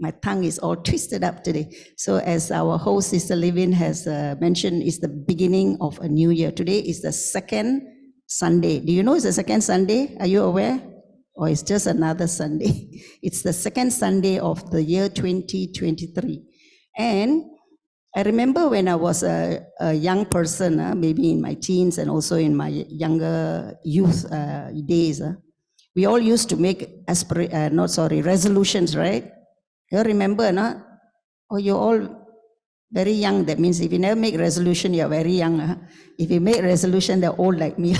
My tongue is all twisted up today. So as our host, Sister Livin, has mentioned, it's the beginning of a new year. Today is the second Sunday. Do you know it's the second Sunday? Are you aware? Or it's just another Sunday? It's the second Sunday of the year 2023. And I remember when I was a young person, maybe in my teens and also in my younger youth days, we all used to make resolutions, right? You remember, no? Oh, you're all very young. That means if you never make resolution, you're very young. If you make resolution, they're old like me.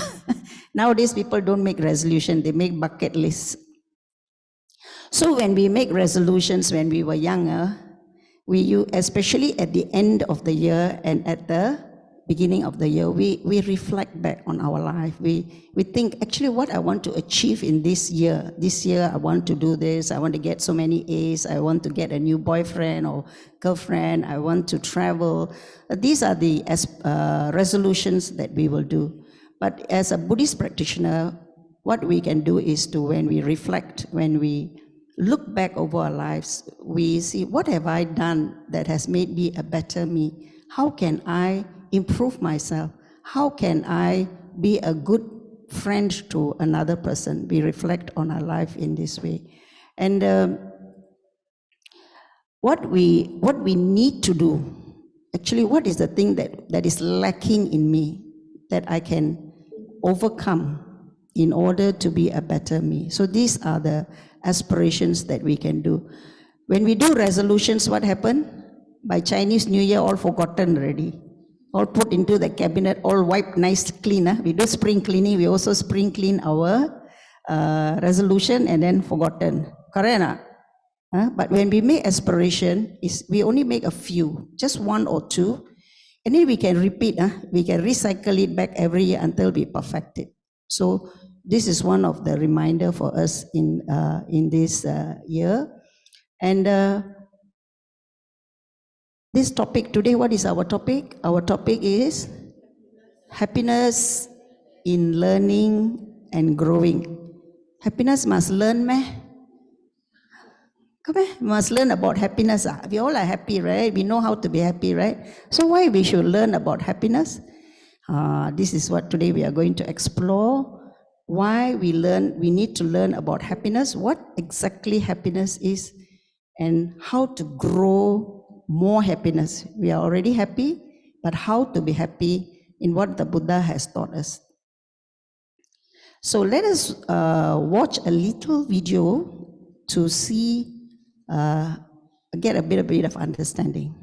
Nowadays, people don't make resolution. They make bucket lists. So when we make resolutions when we were younger, especially at the end of the year and at the beginning of the year, we reflect back on our life. We think, actually, what I want to achieve in this year. This year, I want to do this. I want to get so many A's. I want to get a new boyfriend or girlfriend. I want to travel. These are the resolutions that we will do. But as a Buddhist practitioner, what we can do is to, when we reflect, when we look back over our lives, we see, what have I done that has made me a better me? How can I improve myself? How can I be a good friend to another person? We reflect on our life in this way. And what we need to do, actually, what is the thing that is lacking in me that I can overcome in order to be a better me? So these are the aspirations that we can do. When we do resolutions, what happened? By Chinese New Year, all forgotten already. All put into the cabinet, all wiped nice clean. We do spring cleaning, we also spring clean our resolution and then forgotten. Correct? But when we make aspiration, we only make a few, just one or two, and then we can repeat, we can recycle it back every year until we perfect it. So this is one of the reminder for us in this year. And this topic today, what is our topic? Our topic is happiness in learning and growing. Happiness must learn, meh? Come on, must learn about happiness. We all are happy, right? We know how to be happy, right? So why we should learn about happiness? This is what today we are going to explore. Why we need to learn about happiness, what exactly happiness is, and how to grow more happiness. We are already happy, but how to be happy in what the Buddha has taught us. So let us watch a little video to see, get a bit of understanding.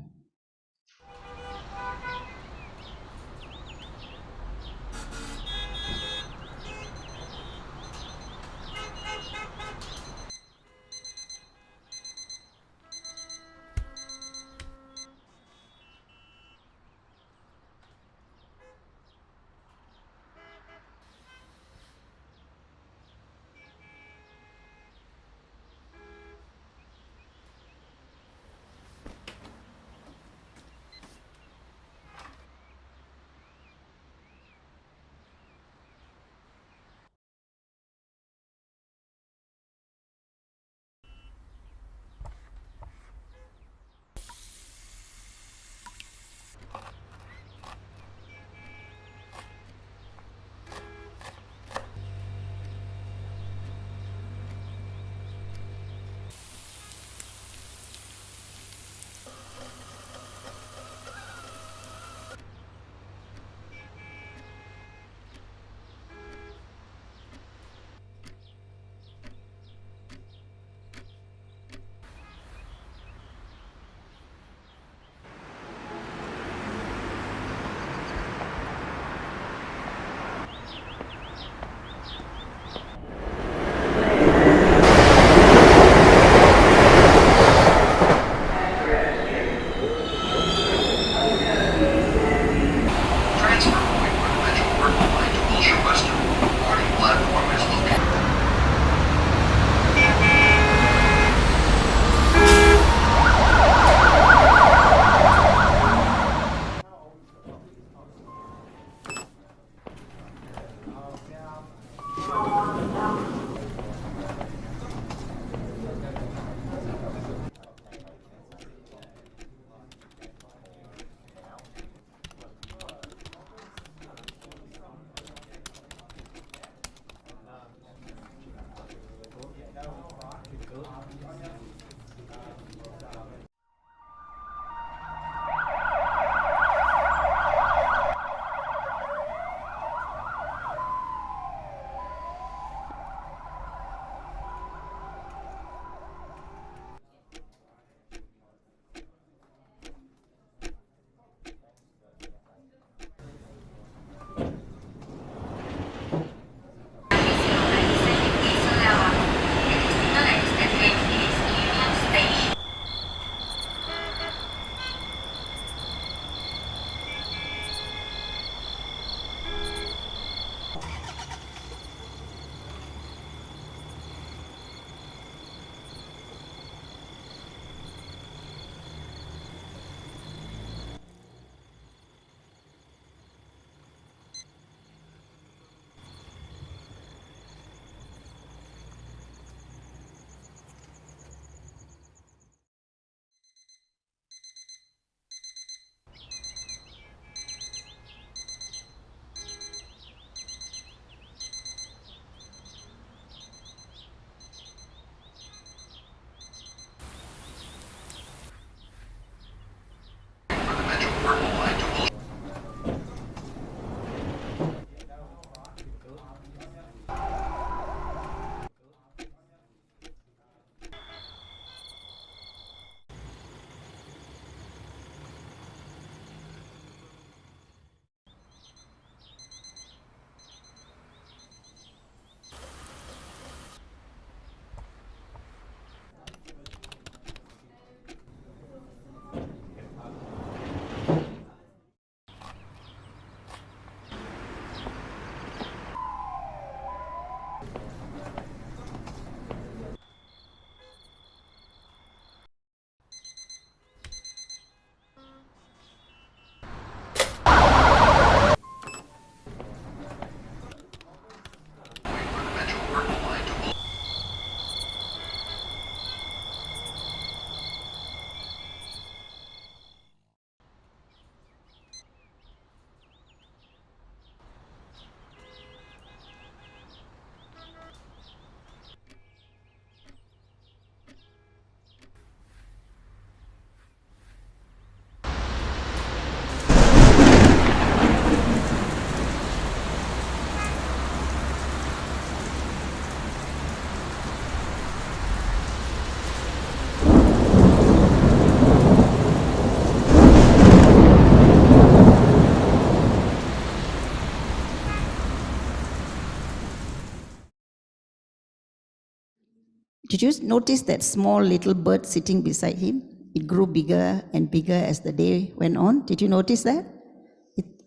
Did you notice that small little bird sitting beside him? It grew bigger and bigger as the day went on. Did you notice that?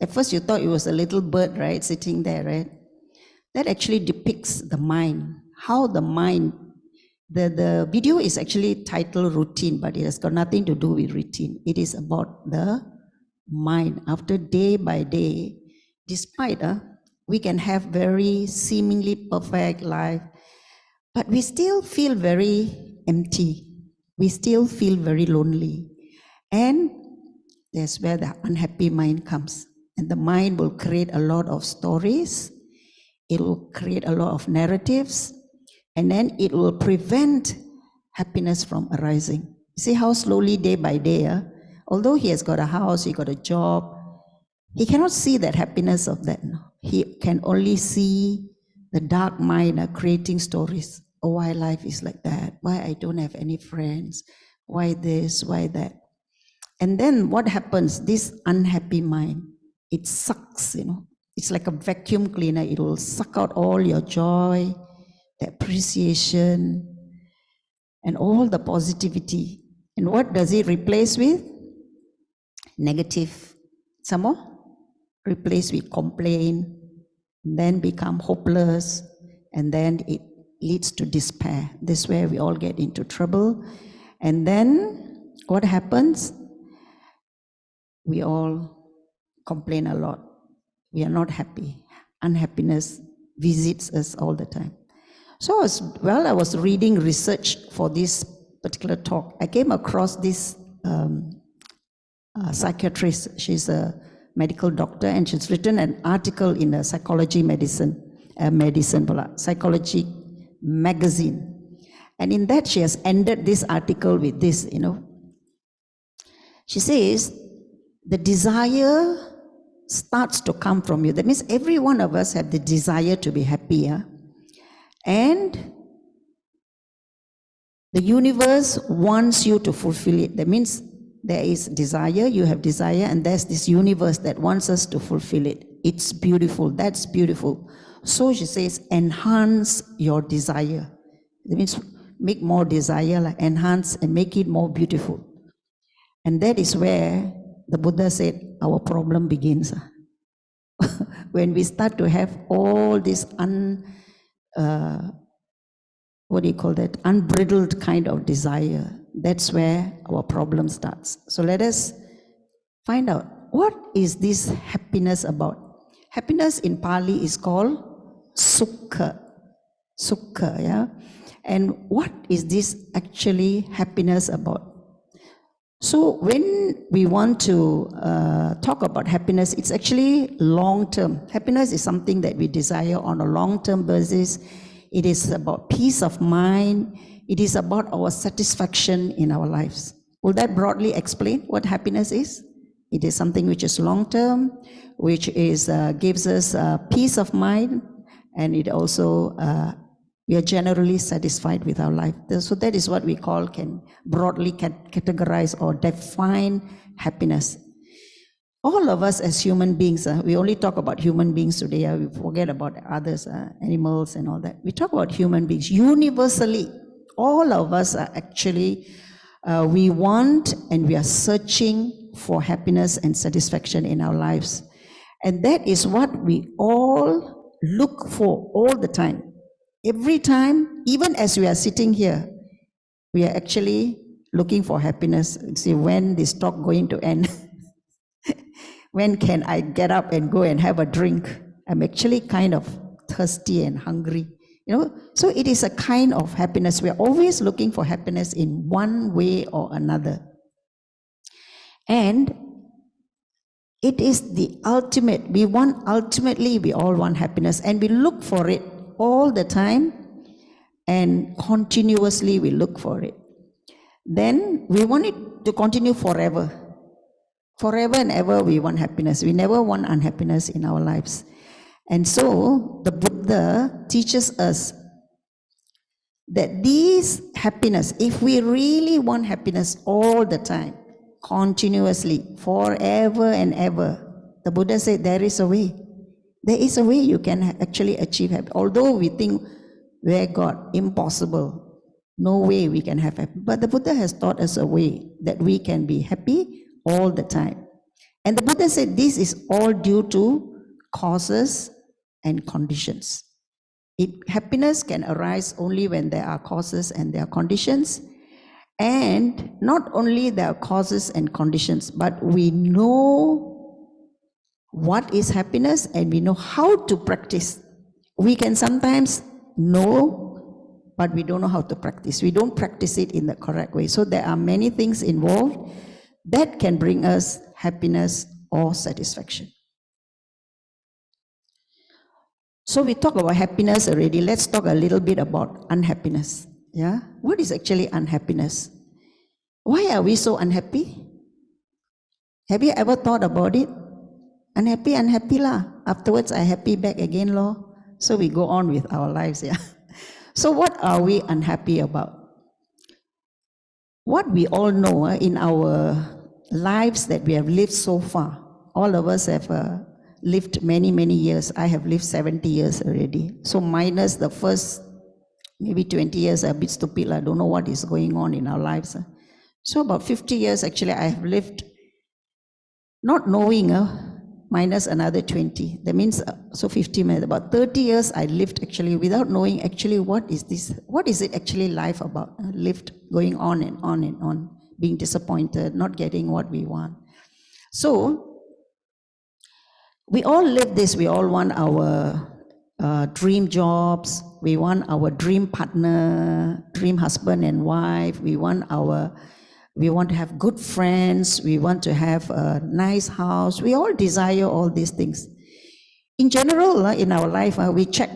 At first you thought it was a little bird, right, sitting there, right? That actually depicts the mind, how the mind, the video is actually titled Routine, but it has got nothing to do with routine. It is about the mind. After day by day, despite we can have very seemingly perfect life, but we still feel very empty. We still feel very lonely. And that's where the unhappy mind comes. And the mind will create a lot of stories. It will create a lot of narratives. And then it will prevent happiness from arising. You see how slowly, day by day, although he has got a house, he got a job, he cannot see that happiness of that. No? He can only see the dark mind creating stories. Oh, why life is like that? Why I don't have any friends? Why this? Why that? And then what happens? This unhappy mind, it sucks, It's like a vacuum cleaner. It will suck out all your joy, the appreciation, and all the positivity. And what does it replace with? Negative. Some more? Replace with complaint, then become hopeless, and then it leads to despair. This is where we all get into trouble. And then what happens? We all complain a lot. We are not happy. Unhappiness visits us all the time. So I was reading research for this particular talk. I came across this psychiatrist. She's a medical doctor, and she's written an article in a psychology psychology magazine. And in that, she has ended this article with this, She says, the desire starts to come from you. That means every one of us have the desire to be happy. And the universe wants you to fulfill it. That means there is desire, you have desire, and there's this universe that wants us to fulfill it. It's beautiful, that's beautiful. So she says, enhance your desire. That means make more desire, enhance and make it more beautiful. And that is where the Buddha said our problem begins. When we start to have all this unbridled kind of desire, that's where our problem starts. So let us find out, what is this happiness about? Happiness in Pali is called sukha. Sukha, yeah? And what is this actually happiness about? So when we want to talk about happiness, it's actually long-term. Happiness is something that we desire on a long-term basis. It is about peace of mind. It is about our satisfaction in our lives. Will that broadly explain what happiness is? It is something which is long-term, which is gives us peace of mind, and it also we are generally satisfied with our life. So that is what we can broadly categorize or define happiness. All of us as human beings, we only talk about human beings today. We forget about others, animals and all that. We talk about human beings. Universally, all of us are actually, we want and we are searching for happiness and satisfaction in our lives. And that is what we all look for all the time. Every time, even as we are sitting here, we are actually looking for happiness. See, when this talk going to end? When can I get up and go and have a drink? I'm actually kind of thirsty and hungry. So it is a kind of happiness. We're always looking for happiness in one way or another. And it is the ultimate. Ultimately, we all want happiness, and we look for it all the time, and continuously we look for it. Then we want it to continue forever. Forever and ever we want happiness. We never want unhappiness in our lives. And so the Buddha teaches us that this happiness, if we really want happiness all the time, continuously, forever and ever, the Buddha said there is a way. There is a way you can actually achieve happiness. Although we think, where God, impossible. No way we can have happy. But the Buddha has taught us a way that we can be happy all the time. And the Buddha said this is all due to causes and conditions. Happiness can arise only when there are causes and there are conditions. And not only there are causes and conditions, but we know what is happiness and we know how to practice. We can sometimes know, but we don't know how to practice. We don't practice it in the correct way. So there are many things involved that can bring us happiness or satisfaction. So we talk about happiness already. Let's talk a little bit about unhappiness. Yeah? What is actually unhappiness? Why are we so unhappy? Have you ever thought about it? Unhappy lah. Afterwards, I happy back again, lor. So we go on with our lives, yeah. So what are we unhappy about? What we all know in our lives that we have lived so far, all of us have lived many, many years. I have lived 70 years already. So minus the first maybe 20 years, a bit stupid. I don't know what is going on in our lives. So about 50 years, actually, I have lived not knowing, minus another 20. That means, so 50 minutes, about 30 years I lived actually without knowing actually what is this, what is it actually life about? Lived going on and on and on, being disappointed, not getting what we want. So, we all live this, we all want our dream jobs, we want our dream partner, dream husband and wife, we want to have good friends, we want to have a nice house, we all desire all these things. In general, in our life, we check,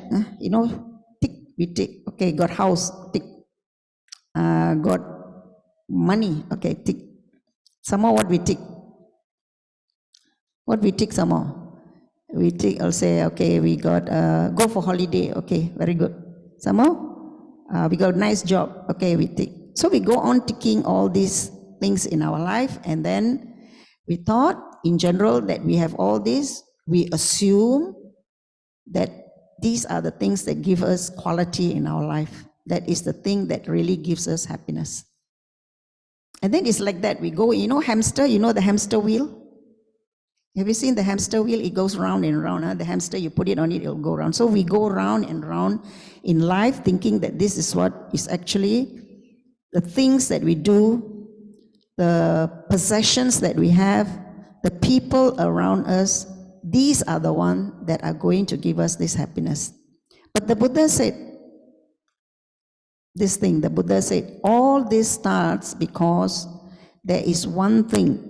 tick, we tick, okay, got house, tick, got money, okay, tick. Some more what we tick? What we tick some more? We tick, I'll say, okay, we got, go for holiday, okay, very good. Some more? We got a nice job, okay, we tick. So we go on ticking all these things in our life, and then we thought in general that we have all this, we assume that these are the things that give us quality in our life. That is the thing that really gives us happiness. And then it's like that, we go, hamster, the hamster wheel? Have you seen the hamster wheel? It goes round and round. The hamster, you put it on it, it'll go round. So we go round and round in life thinking that this is what is actually the things that we do, the possessions that we have, the people around us, these are the ones that are going to give us this happiness. But the Buddha said this thing, the Buddha said, all this starts because there is one thing.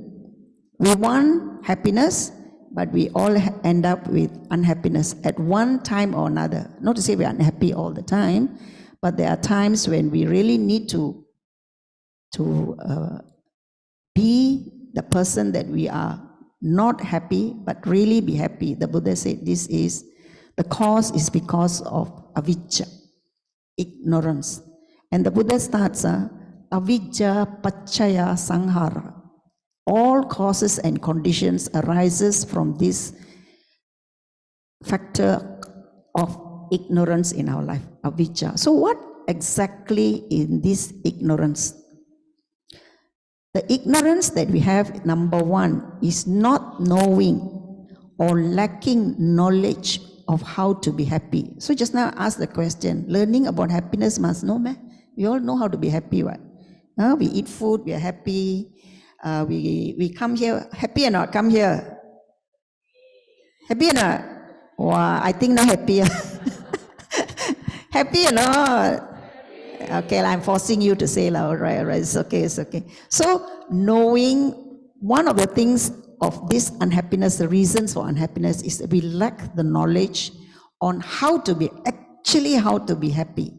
We want happiness, but we all end up with unhappiness at one time or another. Not to say we're unhappy all the time, but there are times when we really need to be the person that we are not happy, but really be happy. The Buddha said the cause is because of avijja, ignorance. And the Buddha starts, avijja paccaya sanghara. All causes and conditions arises from this factor of ignorance in our life, avijja. So what exactly is this ignorance? The ignorance that we have, number one, is not knowing or lacking knowledge of how to be happy. So just now I asked the question, learning about happiness must know, man. We all know how to be happy, right? We eat food, we are happy. We come here, happy or not? Come here. Happy or not? Wow, I think not happy. Happy or not? Okay, I'm forcing you to say, all right, it's okay. So, knowing one of the things of this unhappiness, the reasons for unhappiness is that we lack the knowledge on how to be happy.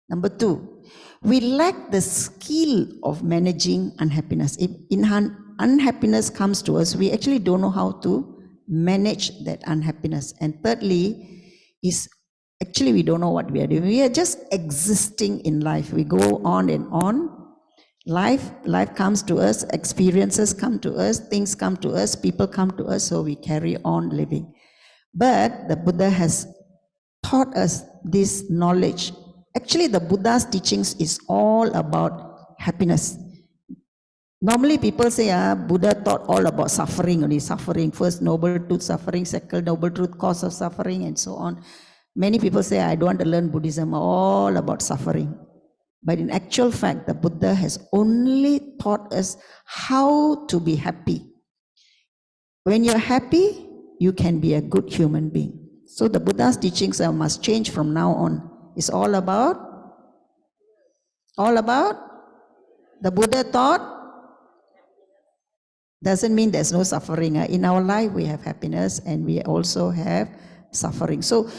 Number two, we lack the skill of managing unhappiness. If unhappiness comes to us, we actually don't know how to manage that unhappiness. And thirdly, is actually we don't know what we are doing. We are just existing in life. We go on and on. Life comes to us, experiences come to us, things come to us, people come to us, so we carry on living. But the Buddha has taught us this knowledge. Actually, the Buddha's teachings is all about happiness. Normally people say, Buddha taught all about suffering only, suffering. First noble truth, suffering. Second noble truth, cause of suffering, and so on. Many people say, I don't want to learn Buddhism, all about suffering. But in actual fact, the Buddha has only taught us how to be happy. When you're happy, you can be a good human being. So the Buddha's teachings must change from now on. It's all about the Buddha taught. Doesn't mean there's no suffering. In our life, we have happiness and we also have suffering. So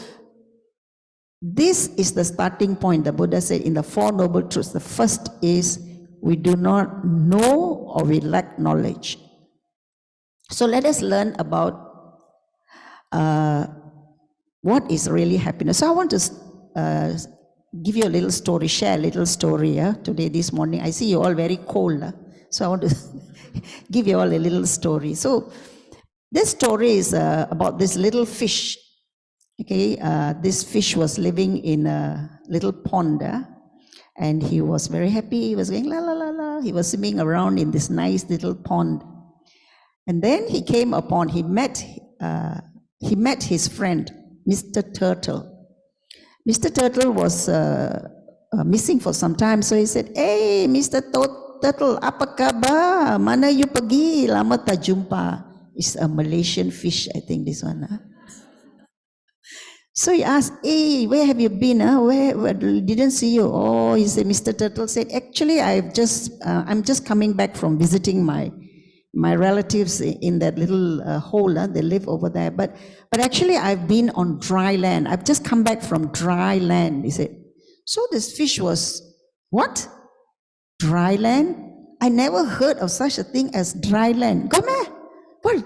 this is the starting point. The Buddha said in the Four Noble Truths. The first is we do not know or we lack knowledge. So let us learn about what is really happiness. So I want to give you a little story, share a little story today, this morning. I see you all very cold. So I want to give you all a little story. So this story is about this little fish. Okay, this fish was living in a little pond, and he was very happy. He was going la la la la. He was swimming around in this nice little pond, and then he came upon. He met his friend, Mr. Turtle. Mr. Turtle was missing for some time, so he said, "Hey, Mr. Turtle, apa kabar? Mana you pergi? Lama tak jumpa." It's a Malaysian fish, I think this one. So he asked, "Hey, where have you been? Where didn't see you?" Oh, he said, Mr. Turtle said, "Actually, I'm just coming back from visiting my relatives in that little hole. They live over there. But actually, I've been on dry land. I've just come back from dry land." He said. So this fish was, what? Dry land? I never heard of such a thing as dry land. Come here. What?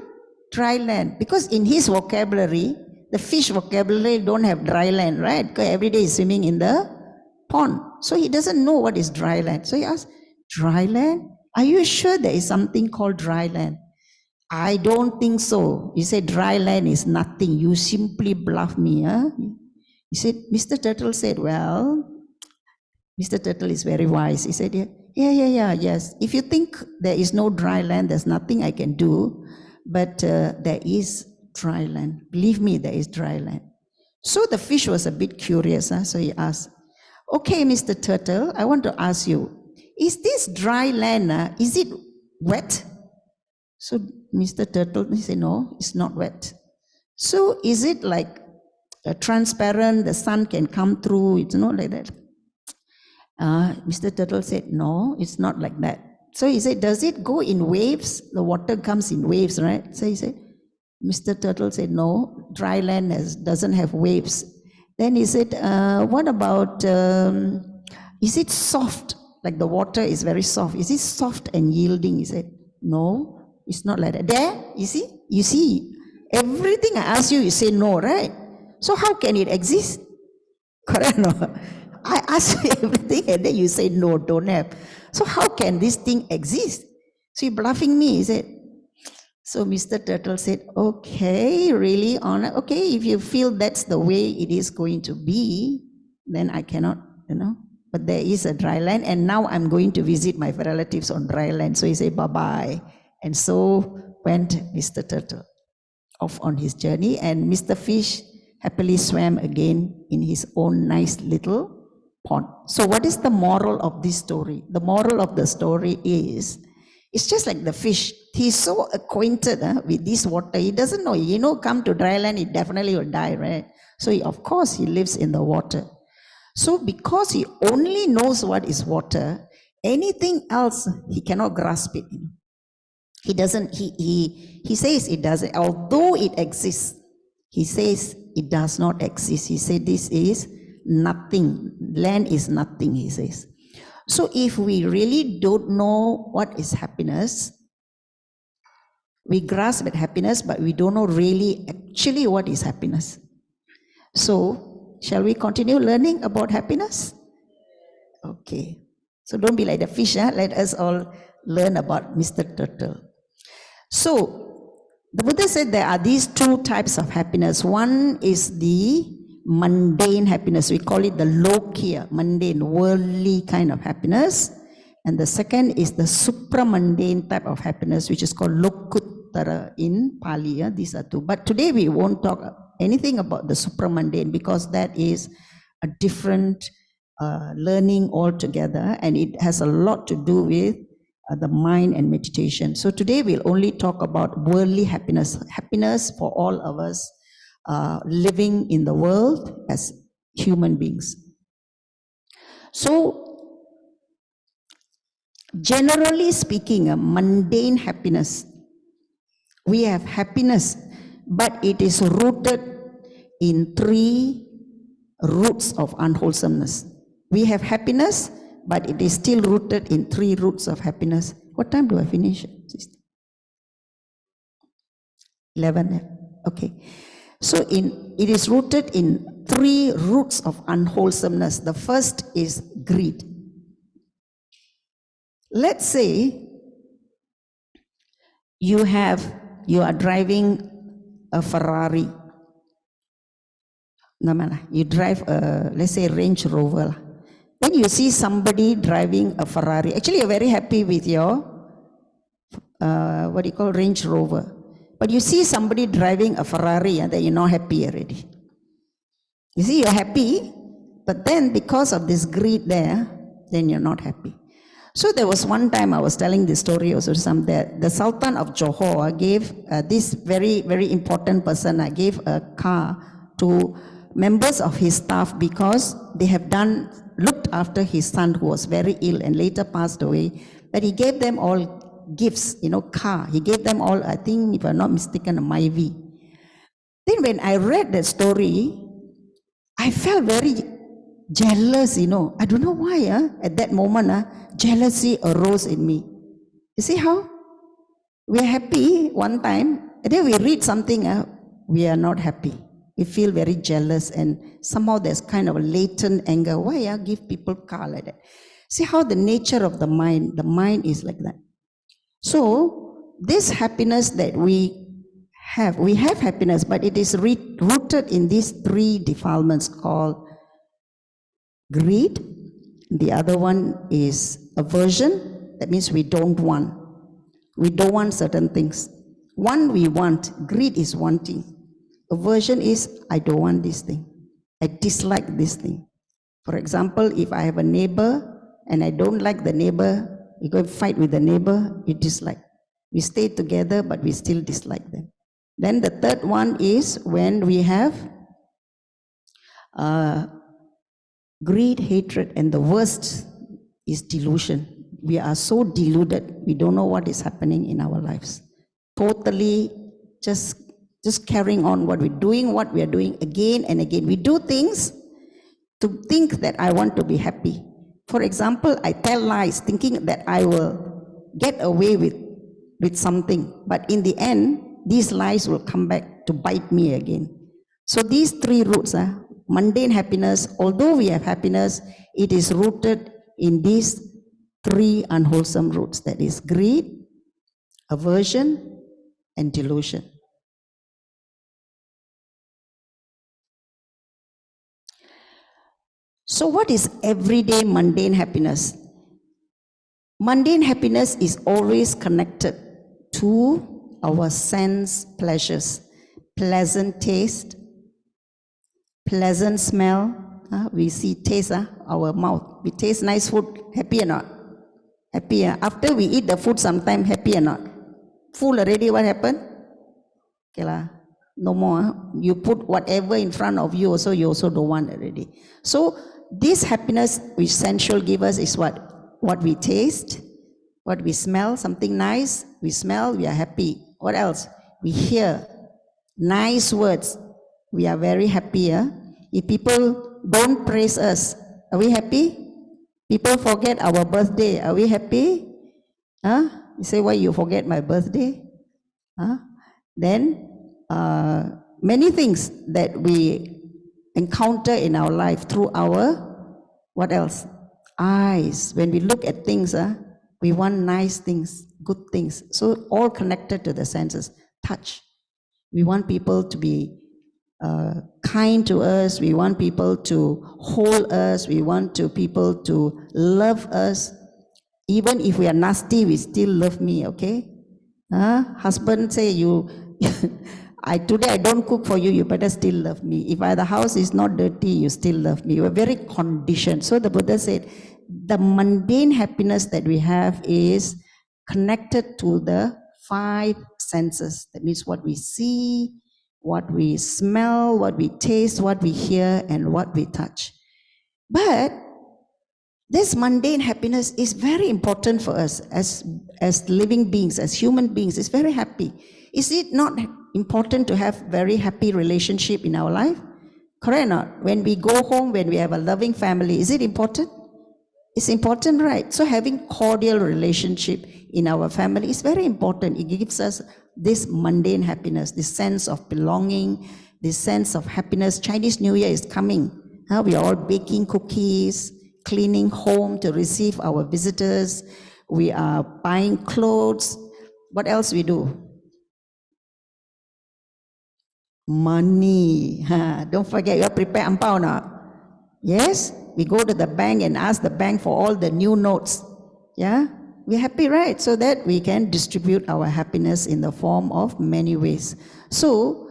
Dry land? Because in his vocabulary, the fish vocabulary don't have dry land, right? Because every day he's swimming in the pond. So he doesn't know what is dry land. So he asked, dry land? Are you sure there is something called dry land? I don't think so. He said, dry land is nothing. You simply bluff me. He said, Mr. Turtle said, well, Mr. Turtle is very wise. He said, yes. If you think there is no dry land, there's nothing I can do. But there is dry land. Believe me, there is dry land. So the fish was a bit curious. So he asked, okay, Mr. Turtle, I want to ask you, is this dry land, is it wet? So Mr. Turtle, he said, no, it's not wet. So is it like transparent, the sun can come through, it's not like that? Mr. Turtle said, no, it's not like that. So he said, does it go in waves? The water comes in waves, right? So he said, Mr. Turtle said, no, dry land doesn't have waves. Then he said, what about, is it soft? Like the water is very soft. Is it soft and yielding? He said, no, it's not like that. There, you see, everything I ask you, you say no, right? So how can it exist? Correct? No? I ask you everything and then you say no, don't have. So how can this thing exist? So you're bluffing me, he said. So Mr. Turtle said, okay, really, okay, if you feel that's the way it is going to be, then I cannot, but there is a dry land, and now I'm going to visit my relatives on dry land. So he said, bye-bye. And so went Mr. Turtle off on his journey, and Mr. Fish happily swam again in his own nice little pond. So what is the moral of this story? The moral of the story is, it's just like the fish. He's so acquainted with this water. He doesn't know, come to dry land, he definitely will die, right? So of course he lives in the water. So because he only knows what is water, anything else, he cannot grasp it. He doesn't, he says it doesn't, although it exists, he says it does not exist. He said this is nothing. Land is nothing, he says. So if we really don't know what is happiness, we grasp at happiness, but we don't know really actually what is happiness. So, shall we continue learning about happiness? Okay. So don't be like the fish, let us all learn about Mr. Turtle. So, the Buddha said there are these two types of happiness. One is the mundane happiness. We call it the lokiya, mundane, worldly kind of happiness. And the second is the supramundane type of happiness, which is called lokuttara in Pali. These are two. But today we won't talk anything about the supramundane because that is a different learning altogether, and it has a lot to do with the mind and meditation. So today we'll only talk about worldly happiness, happiness for all of us living in the world as human beings. So generally speaking, a mundane happiness, we have happiness, but it is rooted in 3 roots of unwholesomeness. We have happiness, but it is still rooted in 3 roots of happiness. What time do I finish? 11. Okay. So it is rooted in 3 roots of unwholesomeness. The first is greed. Let's say you are driving a Ferrari. You drive let's say Range Rover. Then you see somebody driving a Ferrari. Actually, you're very happy with your Range Rover. But you see somebody driving a Ferrari and then you're not happy already. You see, you're happy, but then because of this greed there, then you're not happy. So there was one time I was telling this story also that the Sultan of Johor gave this very, very important person, gave a car to members of his staff because they have looked after his son who was very ill and later passed away. But he gave them all gifts, car. He gave them all, I think, if I'm not mistaken, a Myvi. Then when I read that story, I felt very jealous, I don't know why, at that moment, jealousy arose in me. You see how? We are happy one time, and then we read something, we are not happy. We feel very jealous, and somehow there's kind of a latent anger. Why give people car like that? See how the nature of the mind is like that. So this happiness that we have happiness, but it is rooted in these 3 defilements called greed. The other one is aversion. That means we don't want certain things. One, we want. Greed is wanting. Aversion is, I don't want this thing. I dislike this thing. For example, if I have a neighbor and I don't like the neighbor, you go fight with the neighbor, you dislike. We stay together, but we still dislike them. Then the third one is when we have greed, hatred, and the worst is delusion. We are so deluded, we don't know what is happening in our lives. Totally just carrying on what we are doing again and again. We do things to think that I want to be happy. For example, I tell lies thinking that I will get away with something, but in the end, these lies will come back to bite me again. So these 3 roots, mundane happiness, although we have happiness, it is rooted in these 3 unwholesome roots, that is greed, aversion, and delusion. So what is everyday mundane happiness? Mundane happiness is always connected to our sense pleasures, pleasant taste, pleasant smell. We see taste, our mouth. We taste nice food, happy or not? Happy. After we eat the food, sometime happy or not? Full already, what happened? Okay lah, no more. You put whatever in front of you, also you also don't want already. So this happiness which sensual give us is what? What we taste, what we smell, something nice, we smell, we are happy. What else? We hear nice words, we are very happy. If people don't praise us, are we happy? People forget our birthday, are we happy? You say, why you forget my birthday? Then many things that we encounter in our life through our, what else? Eyes. When we look at things, we want nice things, good things. So all connected to the senses. Touch. We want people to be kind to us. We want people to hold us. We want people to love us. Even if we are nasty, we still love me, okay? Husband say you, today I don't cook for you, you better still love me. If the house is not dirty, you still love me. We're very conditioned. So the Buddha said, the mundane happiness that we have is connected to the 5 senses. That means what we see, what we smell, what we taste, what we hear, and what we touch. But this mundane happiness is very important for us as living beings, as human beings. It's very happy. Is it not important to have very happy relationship in our life? Correct or not? When we go home, when we have a loving family, is it important? It's important, right? So having cordial relationship in our family is very important. It gives us this mundane happiness, this sense of belonging, this sense of happiness. Chinese New Year is coming. We are all baking cookies, cleaning home to receive our visitors. We are buying clothes. What else we do? Money. Don't forget, you prepare ampao now. Yes, we go to the bank and ask the bank for all the new notes. Yeah, we're happy, right? So that we can distribute our happiness in the form of many ways. So,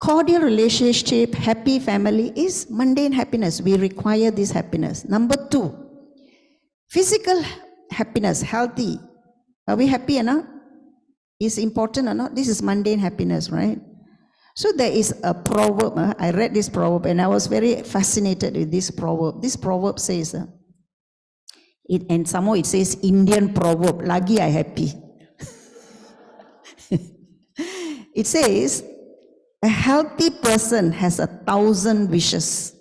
cordial relationship, happy family is mundane happiness. We require this happiness. Number 2, physical happiness, healthy. Are we happy or not? Is important or not? This is mundane happiness, right? So there is a proverb. I read this proverb and I was very fascinated with this proverb. This proverb says, and somehow it says Indian proverb, lagi I happy. It says, a healthy person has 1,000 wishes,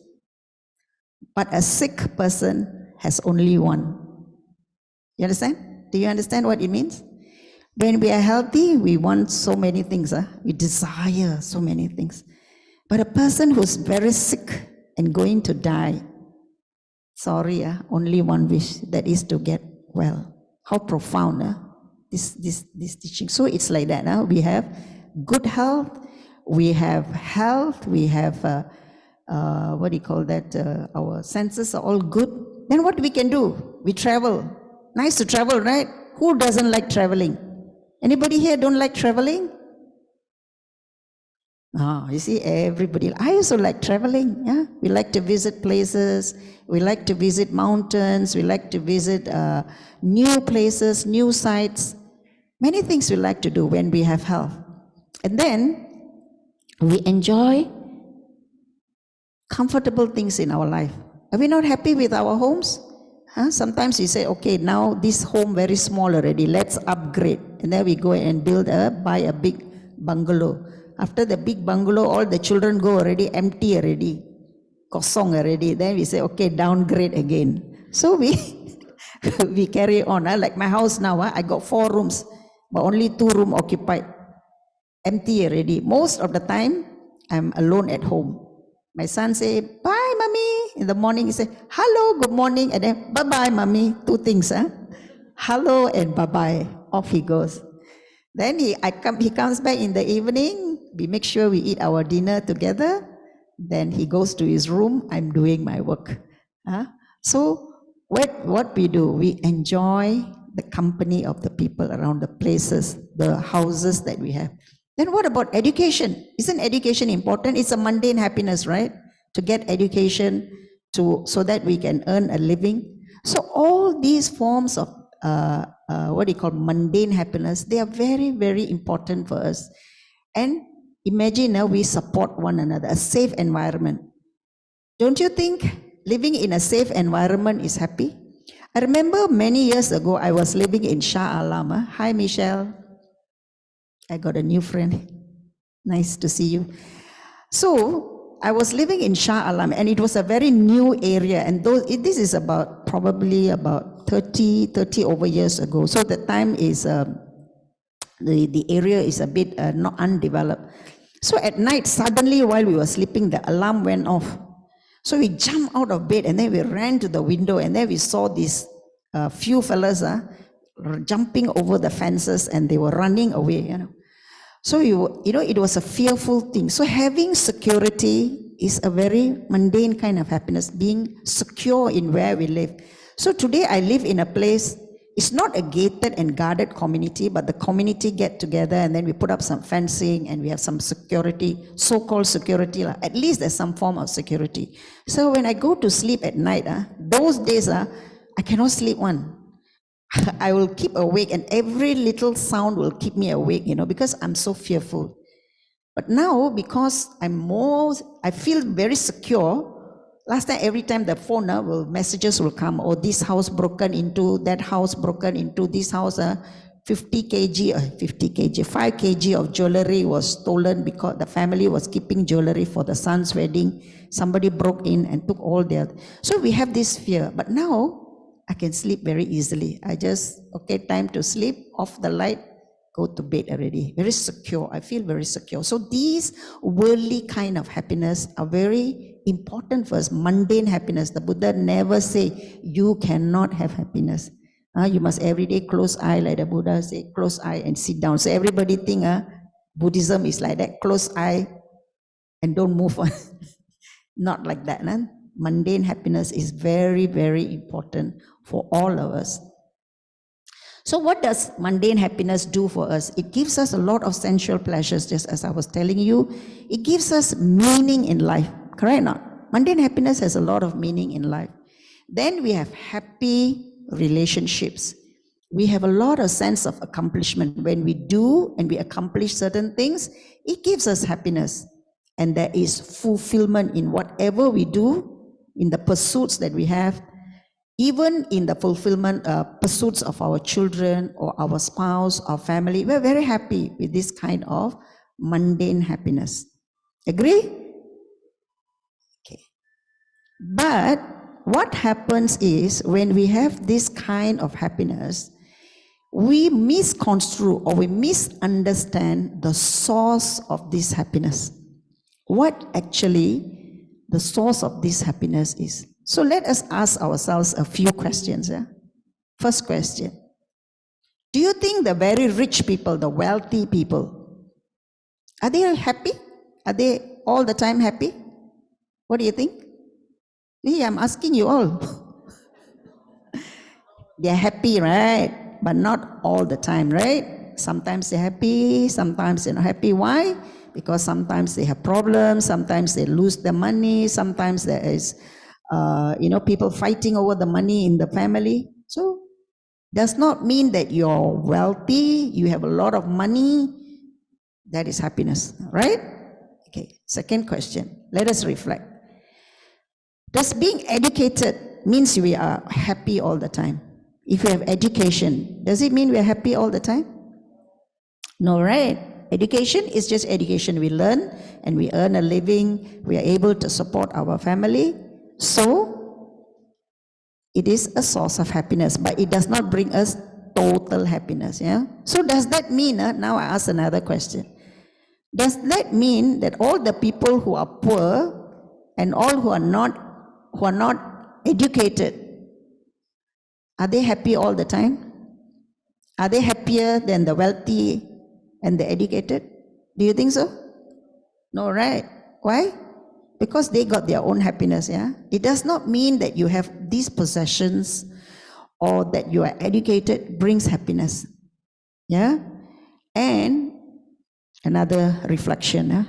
but a sick person has only one. You understand? Do you understand what it means? When we are healthy, we want so many things. We desire so many things. But a person who's very sick and going to die, sorry, only one wish, that is to get well. How profound this teaching. So it's like that. We have good health, we have what do you call that? Our senses are all good. Then what we can do? We travel. Nice to travel, right? Who doesn't like traveling? Anybody here don't like traveling? You see, everybody. I also like traveling. Yeah, we like to visit places. We like to visit mountains. We like to visit new places, new sites. Many things we like to do when we have health. And then we enjoy comfortable things in our life. Are we not happy with our homes? Sometimes we say, okay, now this home very small already, let's upgrade. And then we go and buy a big bungalow. After the big bungalow, all the children go already empty already, kosong already. Then we say, okay, downgrade again. So we carry on. Like my house now, I got 4 rooms, but only 2 rooms occupied, empty already. Most of the time, I'm alone at home. My son say, bye, mommy. In the morning, he say, hello, good morning. And then, bye-bye, mommy. 2 things, hello and bye-bye. Off he goes. Then he comes back in the evening. We make sure we eat our dinner together. Then he goes to his room. I'm doing my work. So what we do, we enjoy the company of the people around, the places, the houses that we have. Then what about education? Isn't education important? It's a mundane happiness, right? To get education so that we can earn a living. So all these forms of mundane happiness, they are very, very important for us. And imagine now we support one another, a safe environment. Don't you think living in a safe environment is happy? I remember many years ago, I was living in Shah Alam. Hi, Michelle. I got a new friend. Nice to see you. So I was living in Shah Alam, and it was a very new area. And this is probably about 30 over years ago. So the time is the area is a bit not undeveloped. So at night, suddenly while we were sleeping, the alarm went off. So we jumped out of bed and then we ran to the window, and then we saw these few fellas jumping over the fences, and they were running away. So it was a fearful thing. So having security is a very mundane kind of happiness, being secure in where we live. So today I live in a place, it's not a gated and guarded community, but the community get together and then we put up some fencing and we have some security, so-called security. At least there's some form of security. So when I go to sleep at night, those days, I cannot sleep one. I will keep awake and every little sound will keep me awake, because I'm so fearful. But now, because I feel very secure. Last time, every time the phone, messages will come, this house broken into, that house broken into, this house, 5 kg of jewelry was stolen because the family was keeping jewelry for the son's wedding. Somebody broke in and took all their, so we have this fear. But now, I can sleep very easily. I just, time to sleep, off the light, go to bed already. Very secure. I feel very secure. So these worldly kind of happiness are very important for us. Mundane happiness. The Buddha never say, you cannot have happiness. You must every day close eye, like the Buddha say, close eye and sit down. So everybody think Buddhism is like that, close eye and don't move on. Not like that. Mundane happiness is very, very important for all of us. So what does mundane happiness do for us? It gives us a lot of sensual pleasures, just as I was telling you. It gives us meaning in life, correct or not? Mundane happiness has a lot of meaning in life. Then we have happy relationships. We have a lot of sense of accomplishment. When we do and we accomplish certain things, it gives us happiness. And there is fulfillment in whatever we do, in the pursuits that we have, even in the fulfillment pursuits of our children or our spouse, our family. We're very happy with this kind of mundane happiness. Agree? Okay. But what happens is when we have this kind of happiness, we misconstrue or we misunderstand the source of this happiness. What actually the source of this happiness is. So let us ask ourselves a few questions. First question. Do you think the very rich people, the wealthy people, are they happy? Are they all the time happy? What do you think? Yeah, I'm asking you all. They're happy, right? But not all the time, right? Sometimes they're happy, sometimes they're not happy. Why? Because sometimes they have problems, sometimes they lose their money, sometimes there is, people fighting over the money in the family. So, does not mean that you're wealthy, you have a lot of money, that is happiness, right? Okay, second question. Let us reflect. Does being educated means we are happy all the time? If we have education, does it mean we are happy all the time? No, right? Education is just education. We learn and we earn a living. We are able to support our family. So, it is a source of happiness, but it does not bring us total happiness. Yeah. So does that mean, now I ask another question. Does that mean that all the people who are poor and all who are not educated, are they happy all the time? Are they happier than the wealthy and the educated? Do you think so? No, right? Why? Because they got their own happiness, yeah? It does not mean that you have these possessions or that you are educated brings happiness, yeah? And another reflection,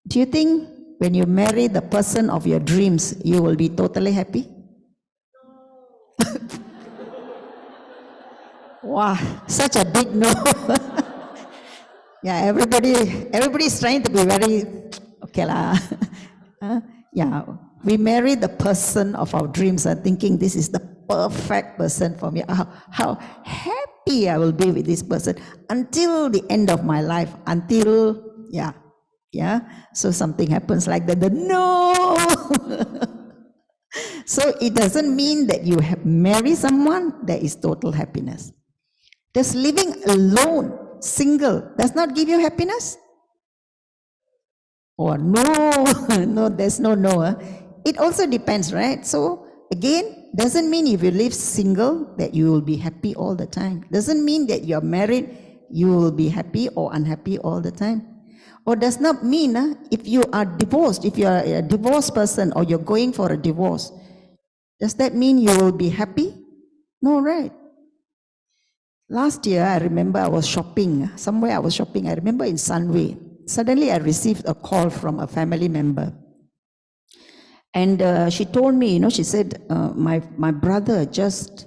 do you think when you marry the person of your dreams, you will be totally happy? Wow, such a big no. Yeah, everybody is trying to be very, okay lah. Yeah, we marry the person of our dreams, thinking this is the perfect person for me. How happy I will be with this person until the end of my life, until, yeah. So something happens like that, no. So it doesn't mean that you have married someone that is total happiness. Does living alone, single, does not give you happiness? Or no, no, there's no. It also depends, right? So again, doesn't mean if you live single that you will be happy all the time. Doesn't mean that you're married, you will be happy or unhappy all the time. Or does not mean if you are divorced, if you are a divorced person or you're going for a divorce, does that mean you will be happy? No, right? Last year, I remember I was shopping. Somewhere I was shopping. I remember in Sunway. Suddenly, I received a call from a family member. And she told me, she said, my brother just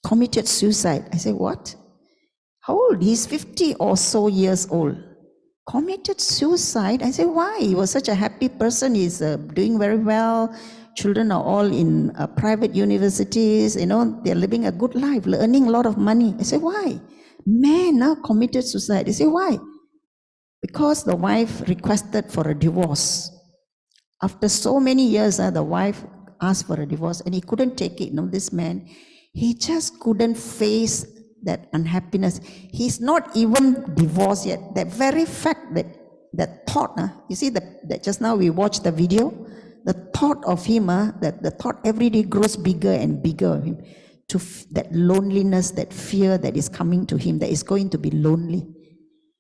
committed suicide. I said, what? How old? He's 50 or so years old. Committed suicide? I said, why? He was such a happy person. He's doing very well. Children are all in private universities. They're living a good life, earning a lot of money. I said, why? Man now committed suicide. I said, why? Because the wife requested for a divorce. After so many years, the wife asked for a divorce and he couldn't take it. This man, he just couldn't face that unhappiness. He's not even divorced yet. That very fact, that thought, you see that just now we watched the video, the thought of him, that the thought every day grows bigger and bigger of him, to that loneliness, that fear that is coming to him, that is going to be lonely.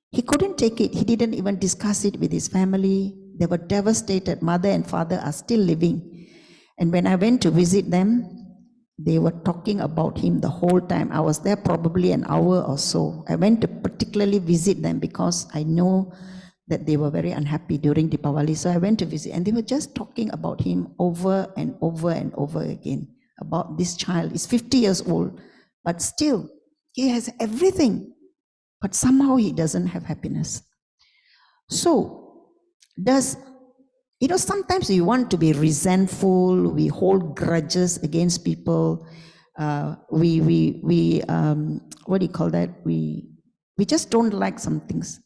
He couldn't take it. He didn't even discuss it with his family. They were devastated. Mother and father are still living. And when I went to visit them, they were talking about him the whole time. I was there probably an hour or so. I went to particularly visit them because I know that they were very unhappy during Deepavali. So I went to visit and they were just talking about him over and over and over again, about this child. He's 50 years old, but still he has everything, but somehow he doesn't have happiness. So sometimes we want to be resentful, we hold grudges against people, we what do you call that? We just don't like some things.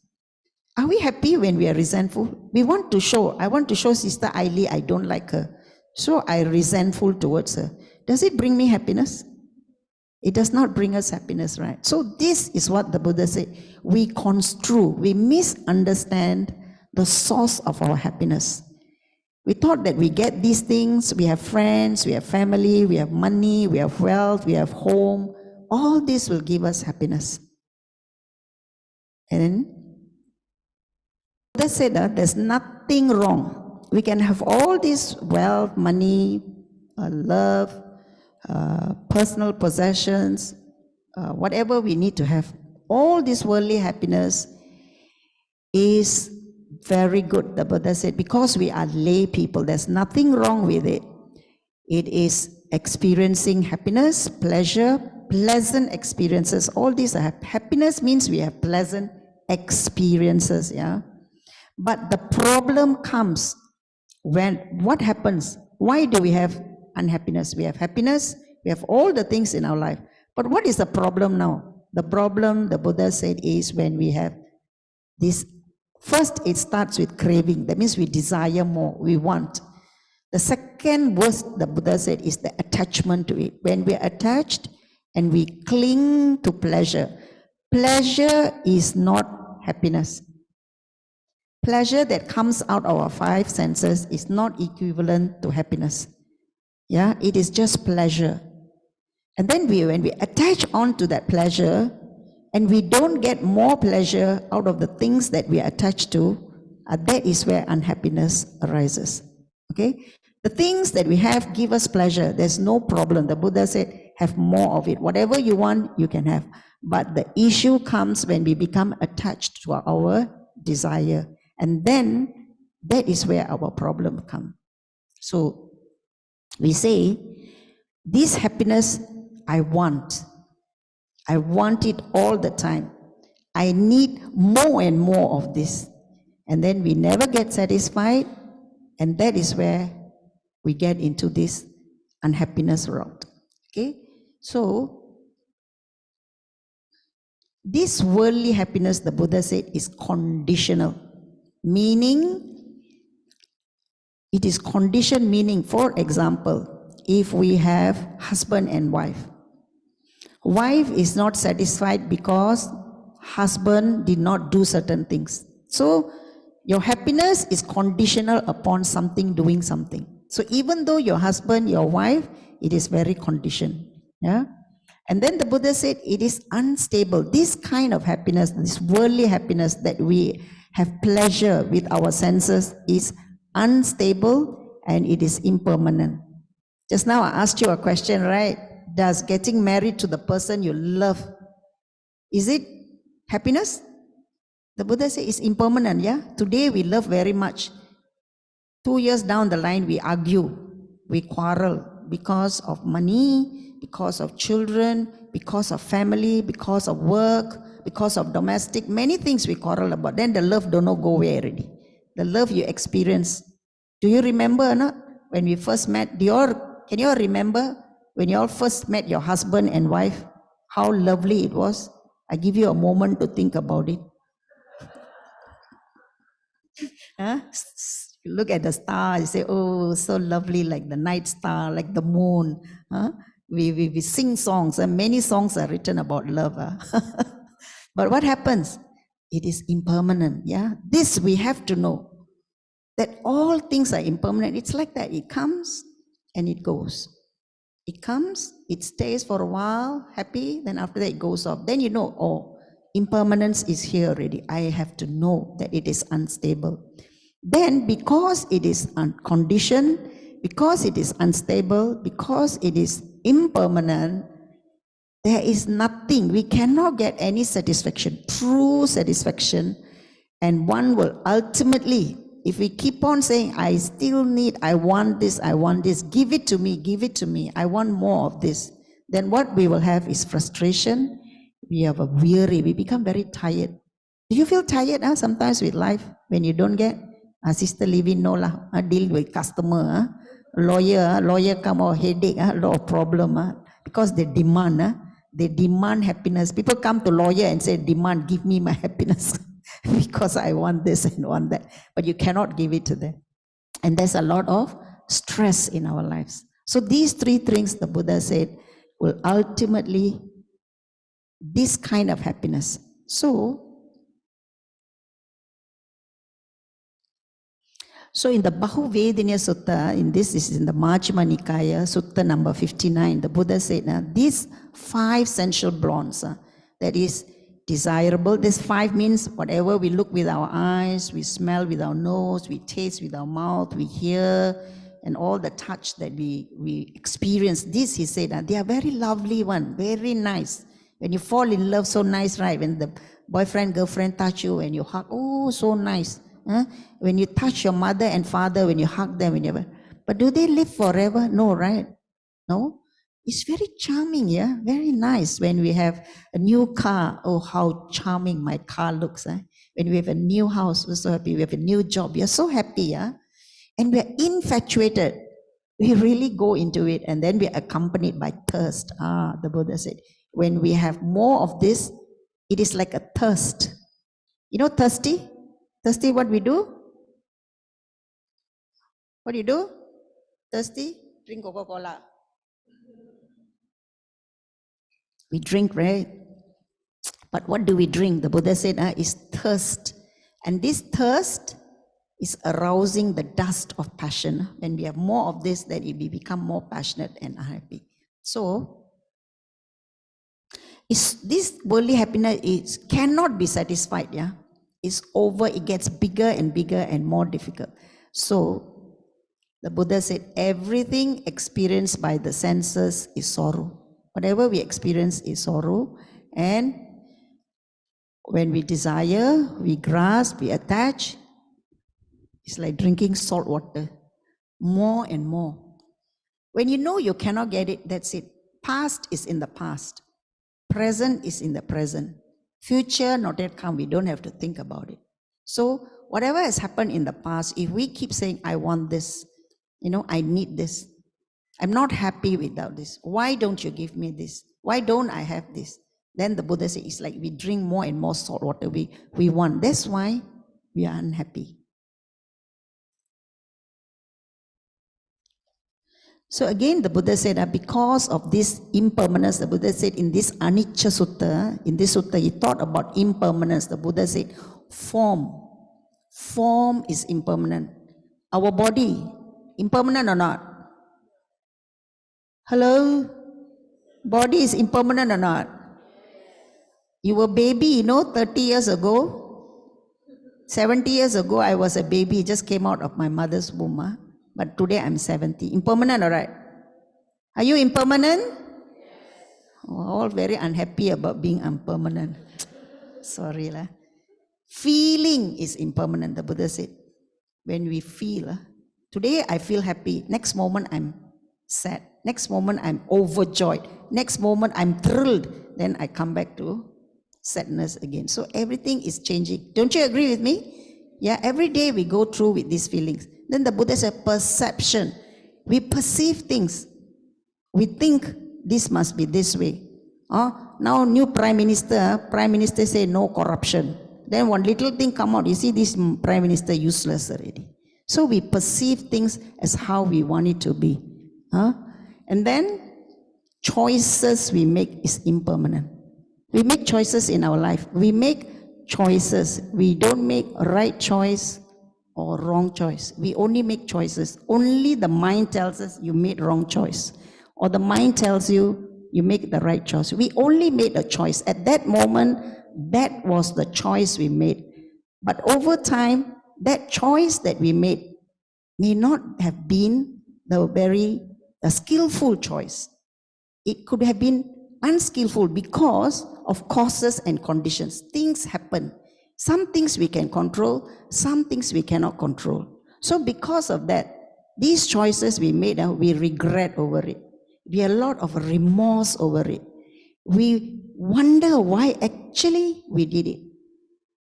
Are we happy when we are resentful? I want to show Sister Aili I don't like her, so I'm resentful towards her. Does it bring me happiness? It does not bring us happiness, right? So this is what the Buddha said. We construe, we misunderstand the source of our happiness. We thought that we get these things, we have friends, we have family, we have money, we have wealth, we have home. All this will give us happiness. And Buddha said that there's nothing wrong. We can have all this wealth, money, love, personal possessions, whatever we need to have. All this worldly happiness is very good, the Buddha said, because we are lay people. There's nothing wrong with it. It is experiencing happiness, pleasure, pleasant experiences. All these are happiness means we have pleasant experiences, yeah. But the problem comes when, what happens? Why do we have unhappiness? We have happiness, we have all the things in our life. But what is the problem now? The problem, the Buddha said, is when we have this. First, it starts with craving. That means we desire more, we want. The second worst, the Buddha said, is the attachment to it. When we're attached and we cling to pleasure. Pleasure is not happiness. Pleasure that comes out of our five senses is not equivalent to happiness. Yeah, it is just pleasure. And then when we attach on to that pleasure, and we don't get more pleasure out of the things that we are attached to, that is where unhappiness arises. Okay? The things that we have give us pleasure. There's no problem. The Buddha said, have more of it. Whatever you want, you can have. But the issue comes when we become attached to our desire. And then that is where our problem comes. So we say, this happiness I want. I want it all the time. I need more and more of this. And then we never get satisfied. And that is where we get into this unhappiness route. Okay? So, this worldly happiness, the Buddha said, is conditional. Meaning, it is conditioned, meaning, for example, if we have husband and wife. Wife is not satisfied because husband did not do certain things. So your happiness is conditional upon something doing something. So even though your husband, your wife, it is very conditioned. Yeah. And then the Buddha said it is unstable. This kind of happiness, this worldly happiness that we have pleasure with our senses is unstable and it is impermanent. Just now I asked you a question, right? Does getting married to the person you love, is it happiness? The Buddha said it's impermanent, yeah? Today we love very much. 2 years down the line, we argue, we quarrel because of money, because of children, because of family, because of work, because of domestic, many things we quarrel about. Then the love don't know go where already. The love you experience. Do you remember or not? When we first met, can you all remember when you all first met your husband and wife, how lovely it was? I give you a moment to think about it. Huh? You look at the star, you say, oh, so lovely, like the night star, like the moon. Huh? We sing songs, and many songs are written about love. Huh? But what happens? It is impermanent. Yeah, this we have to know that all things are impermanent. It's like that. It comes and it goes. It comes, it stays for a while, happy, then after that it goes off. Then you know, oh, impermanence is here already. I have to know that it is unstable. Then because it is unconditioned, because it is unstable, because it is impermanent, there is nothing, we cannot get any satisfaction, true satisfaction, and one will ultimately, if we keep on saying, I still need, I want this, give it to me, I want more of this, then what we will have is frustration, we have a weary, we become very tired. Do you feel tired sometimes with life when you don't get? Sister Living, no lah, deal with customer, lawyer come or headache, lot of problem, because they demand, they demand happiness. People come to lawyer and say, demand, give me my happiness because I want this and want that. But you cannot give it to them. And there's a lot of stress in our lives. So these three things the Buddha said will ultimately, this kind of happiness. So in the Bahuvedaniya Sutta, this is in the Majjhima Nikaya, Sutta number 59, the Buddha said, these 5 sensual bonds, that is desirable. This 5 means whatever we look with our eyes, we smell with our nose, we taste with our mouth, we hear, and all the touch that we experience. This, he said, they are very lovely one, very nice. When you fall in love, so nice, right? When the boyfriend, girlfriend touch you and you hug, oh, so nice. When you touch your mother and father, when you hug them, but do they live forever? No, right? No. It's very charming, yeah, very nice. When we have a new car, oh, how charming my car looks. When we have a new house, we're so happy. We have a new job, we are so happy, yeah. And we're infatuated. We really go into it, and then we're accompanied by thirst. The Buddha said, when we have more of this, it is like a thirst. You know, thirsty? Thirsty, what we do? What do you do? Thirsty? Drink Coca-Cola. We drink, right? But what do we drink? The Buddha said is thirst. And this thirst is arousing the dust of passion. When we have more of this, then we become more passionate and unhappy. So, this worldly happiness cannot be satisfied, yeah? It's over, it gets bigger and bigger and more difficult. So, the Buddha said, everything experienced by the senses is sorrow. Whatever we experience is sorrow. And when we desire, we grasp, we attach, it's like drinking salt water. More and more. When you know you cannot get it, that's it. Past is in the past. Present is in the present. Future not yet come, we don't have to think about it. So whatever has happened in the past, if we keep saying, I want this, I need this, I'm not happy without this, why don't you give me this? Why don't I have this? Then the Buddha says, it's like we drink more and more salt water we want. That's why we are unhappy. So again, the Buddha said that because of this impermanence, the Buddha said in this Anicca Sutta, he thought about impermanence. The Buddha said, form is impermanent. Our body, impermanent or not? Hello? Body is impermanent or not? You were baby, 30 years ago, 70 years ago, I was a baby, just came out of my mother's womb. But today I'm 70. Impermanent, all right? Are you impermanent? All very unhappy about being impermanent. Sorry lah. Feeling is impermanent, the Buddha said. When we feel, today I feel happy, next moment I'm sad, next moment I'm overjoyed, next moment I'm thrilled, then I come back to sadness again. So everything is changing. Don't you agree with me? Yeah, every day we go through with these feelings. Then the Buddha said perception. We perceive things. We think this must be this way. Now new Prime Minister say no corruption. Then one little thing come out, you see this Prime Minister useless already. So we perceive things as how we want it to be. And then choices we make is impermanent. We make choices in our life. We make choices. We don't make a right choice or wrong choice. We only make choices. Only the mind tells us you made wrong choice. Or the mind tells you you make the right choice. We only made a choice. At that moment, that was the choice we made. But over time, that choice that we made may not have been the skillful choice. It could have been unskillful because of causes and conditions. Things happen. Some things we can control, some things we cannot control. So because of that, these choices we made, we regret over it. We have a lot of remorse over it. We wonder why actually we did it.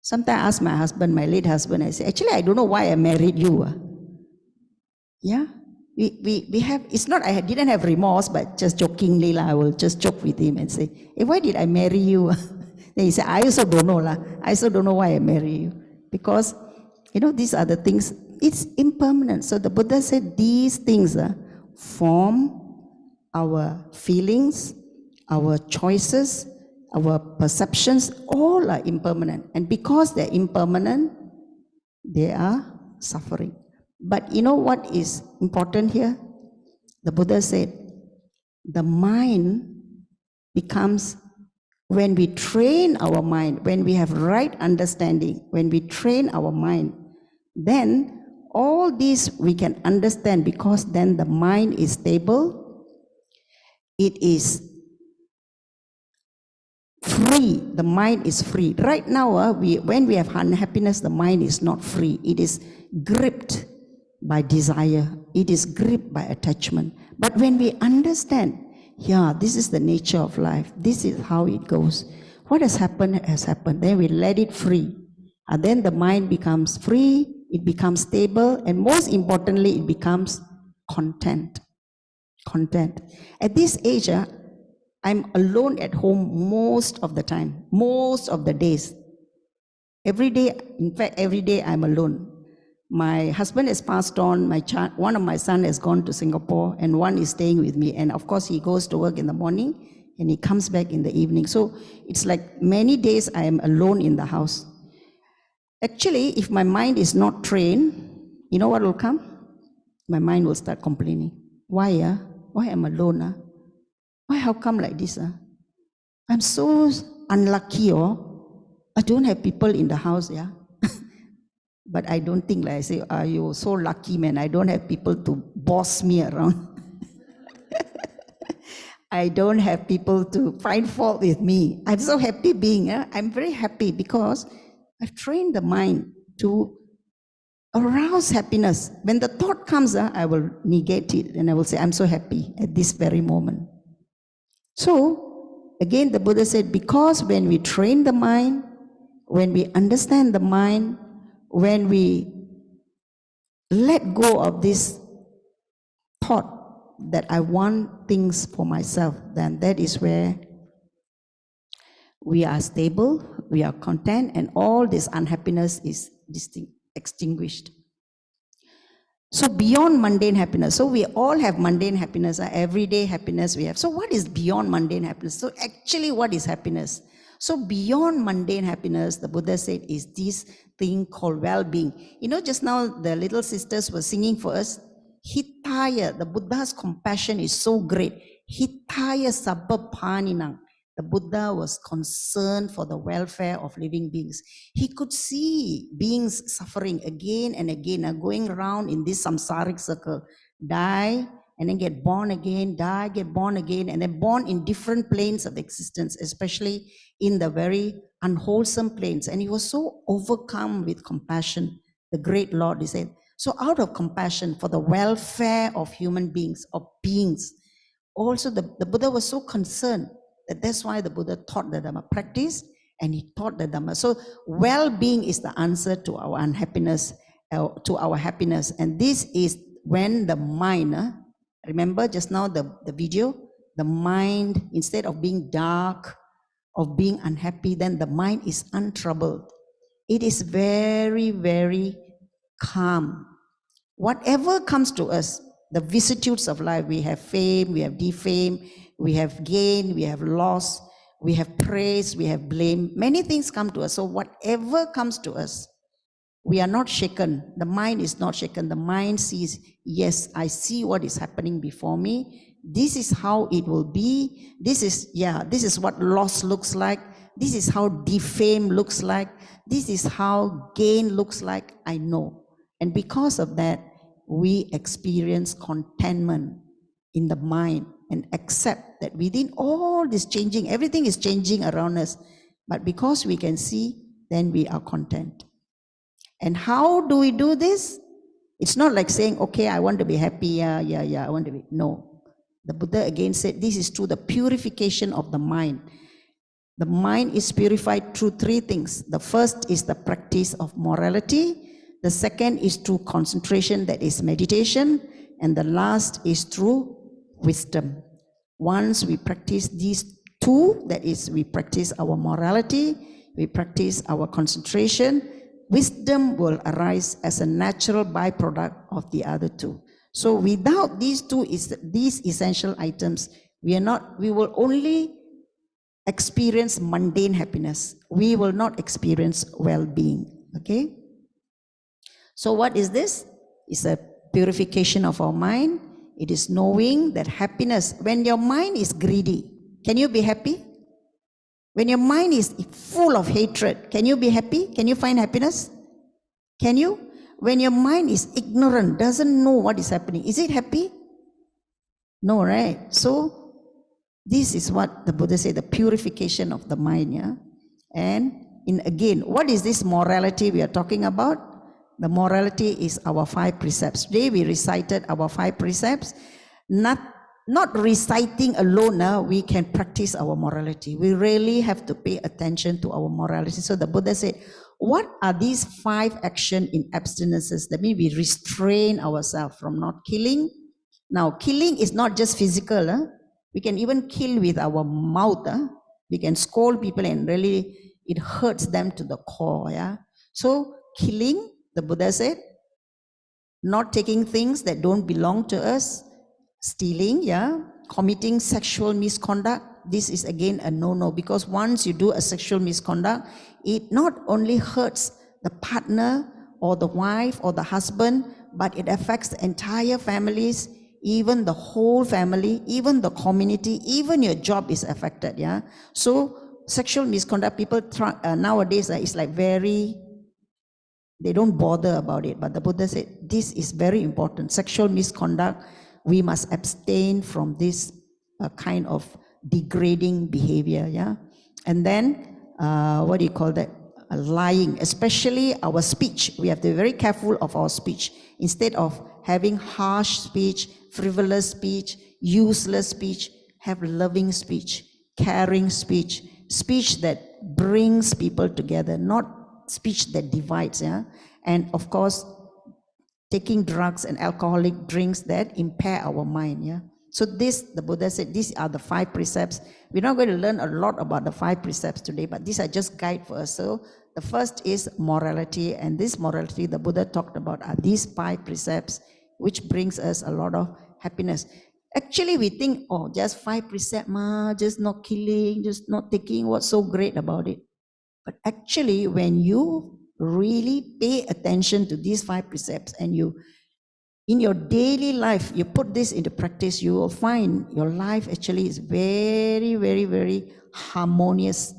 Sometimes I ask my husband, my late husband, I say, actually I don't know why I married you. Yeah? We have, it's not I didn't have remorse, but just jokingly, I will just joke with him and say, hey, why did I marry you? Then he said, I also don't know. I also don't know why I marry you. Because, these are the things, it's impermanent. So the Buddha said these things form our feelings, our choices, our perceptions, all are impermanent. And because they're impermanent, they are suffering. But you know what is important here? The Buddha said, the mind becomes, when we train our mind, when we have right understanding, when we train our mind, then all these we can understand because then the mind is stable, it is free, the mind is free. Right now, when we have unhappiness, the mind is not free. It is gripped by desire. It is gripped by attachment. But when we understand, this is the nature of life. This is how it goes. What has happened has happened. Then we let it free. And then the mind becomes free, it becomes stable, and most importantly, it becomes content. Content. At this age, I'm alone at home most of the time, most of the days. Every day, in fact, every day I'm alone. My husband has passed on, one of my sons has gone to Singapore, and one is staying with me. And of course, he goes to work in the morning, and he comes back in the evening. So it's like many days I am alone in the house. Actually, if my mind is not trained, you know what will come? My mind will start complaining. Why? Why am I alone? Why, how come like this? I'm so unlucky, I don't have people in the house, But I don't think, like I say, you're so lucky, man. I don't have people to boss me around. I don't have people to find fault with me. I'm so happy being, I'm very happy because I've trained the mind to arouse happiness. When the thought comes, I will negate it and I will say, I'm so happy at this very moment. So, again, the Buddha said, because when we train the mind, when we understand the mind, when we let go of this thought that I want things for myself, then that is where we are stable, we are content, and all this unhappiness is extinguished. So beyond mundane happiness, so we all have mundane happiness, everyday happiness we have. So what is beyond mundane happiness? So actually what is happiness? So beyond mundane happiness, the Buddha said, is this thing called well-being. Just now the little sisters were singing for us, Hitaya, the Buddha's compassion is so great. Hitaya sabba paninang. The Buddha was concerned for the welfare of living beings. He could see beings suffering again and again, going around in this samsaric circle, die and then get born again, die, get born again, and then born in different planes of existence, especially in the very unwholesome planes. And he was so overcome with compassion, the great Lord, he said. So out of compassion for the welfare of human beings, of beings, also the Buddha was so concerned that that's why the Buddha taught the Dhamma, practice, and he taught the Dhamma. So well-being is the answer to our unhappiness, to our happiness. And this is when the mind, remember just now the video, the mind, instead of being dark, of being unhappy, then the mind is untroubled. It is very, very calm. Whatever comes to us, the vicissitudes of life, we have fame, we have defame, we have gain, we have loss, we have praise, we have blame. Many things come to us. So whatever comes to us, we are not shaken. The mind is not shaken. The mind sees, yes, I see what is happening before me. This is how it will be. This is what loss looks like. This is how defame looks like. This is how gain looks like. I know. And because of that, we experience contentment in the mind and accept that within all this changing, everything is changing around us. But because we can see, then we are content. And how do we do this? It's not like saying, okay, I want to be happy, yeah, I want to be. No. The Buddha again said, this is through the purification of the mind. The mind is purified through three things. The first is the practice of morality. The second is through concentration, that is meditation. And the last is through wisdom. Once we practice these two, that is, we practice our morality, we practice our concentration, wisdom will arise as a natural byproduct of the other two. So without these these essential items, we will only experience mundane happiness. We will not experience well-being. Okay? So what is this? It's a purification of our mind. It is knowing that happiness, when your mind is greedy, can you be happy? When your mind is full of hatred, can you be happy? Can you find happiness? Can you? When your mind is ignorant, doesn't know what is happening, is it happy? No, right? So this is what the Buddha said, the purification of the mind, yeah? And again, what is this morality we are talking about? The morality is our 5 precepts. Today we recited our 5 precepts. Not reciting alone, we can practice our morality. We really have to pay attention to our morality. So the Buddha said, what are these 5 actions in abstinences? That means we restrain ourselves from not killing. Now, killing is not just physical. We can even kill with our mouth. We can scold people and really it hurts them to the core. Yeah? So killing, the Buddha said, not taking things that don't belong to us, stealing, yeah, committing sexual misconduct. This is again a no-no, because once you do a sexual misconduct, it not only hurts the partner or the wife or the husband, but it affects the entire families, even the whole family, even the community, even your job is affected. Yeah. So sexual misconduct, people nowadays is like they don't bother about it. But the Buddha said this is very important. Sexual misconduct, we must abstain from this kind of degrading behavior. Yeah. And then what do you call that? Lying, especially our speech. We have to be very careful of our speech. Instead of having harsh speech, frivolous speech, useless speech, have loving speech, caring speech, speech that brings people together, not speech that divides. Yeah. And of course, taking drugs and alcoholic drinks that impair our mind. Yeah. So this, the Buddha said, these are the 5 precepts. We're not going to learn a lot about the 5 precepts today, but these are just guide for us. So the first is morality, and this morality the Buddha talked about are these 5 precepts, which brings us a lot of happiness. Actually, we think, oh, just 5 precepts, just not killing, just not taking, what's so great about it? But actually, when you really pay attention to these 5 precepts and you in your daily life, you put this into practice, you will find your life actually is very, very, very harmonious,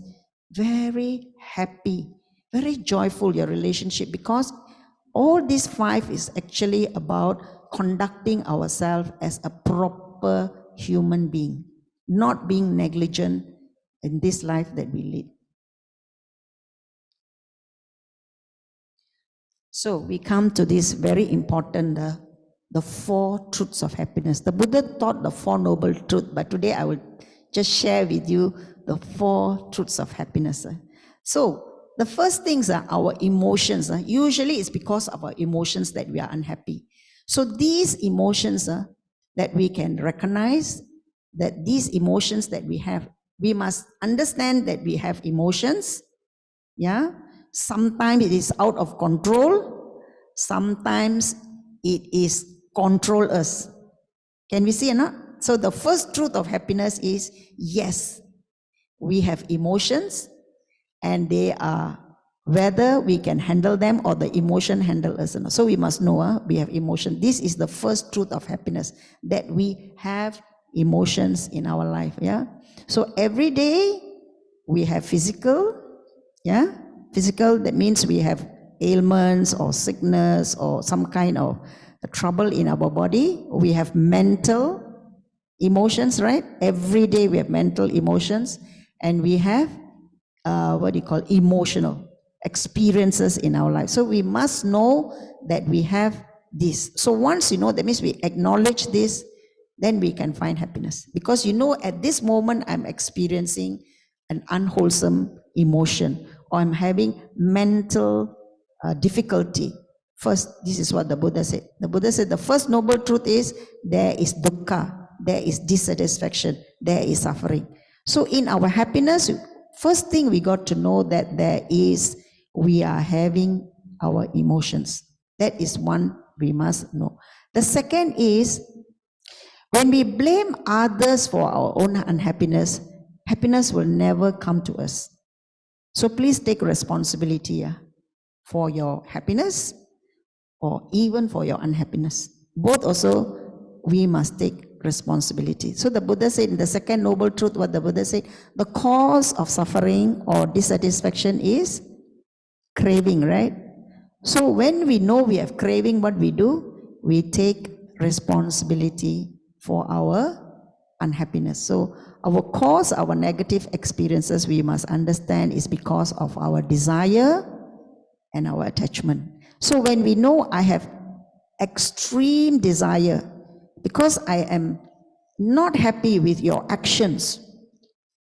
very happy, very joyful, your relationship, because all these 5 is actually about conducting ourselves as a proper human being, not being negligent in this life that we lead. So we come to this very important, the 4 truths of happiness. The Buddha taught the 4 noble truths, but today I will just share with you the 4 truths of happiness. So the first things are our emotions. Usually it's because of our emotions that we are unhappy. So these emotions that we can recognize, that these emotions that we have, we must understand that we have emotions. Yeah, sometimes it is out of control, sometimes it is control us. Can we see or not? So the first truth of happiness is, yes, we have emotions, and they are, whether we can handle them or the emotion handle us. So we must know we have emotion. This is the first truth of happiness, that we have emotions in our life. Yeah. So every day we have physical. Yeah, physical, that means we have ailments or sickness or some kind of trouble in our body. We have mental emotions, right? Every day we have mental emotions, and we have emotional experiences in our life. So we must know that we have this. So once you know, that means we acknowledge this, then we can find happiness. Because you know, at this moment I'm experiencing an unwholesome emotion, or I'm having mental difficulty. First, this is what the Buddha said. The Buddha said the first noble truth is, there is dukkha, there is dissatisfaction, there is suffering. So in our happiness, first thing we got to know that we are having our emotions. That is one we must know. The second is, when we blame others for our own unhappiness, happiness will never come to us. So please take responsibility for your happiness or even for your unhappiness. Both also, we must take responsibility. So the Buddha said in the second noble truth, what the Buddha said, the cause of suffering or dissatisfaction is craving, right? So when we know we have craving, what we do? We take responsibility for our unhappiness. So our cause, our negative experiences, we must understand, is because of our desire and our attachment. So when we know I have extreme desire, because I am not happy with your actions,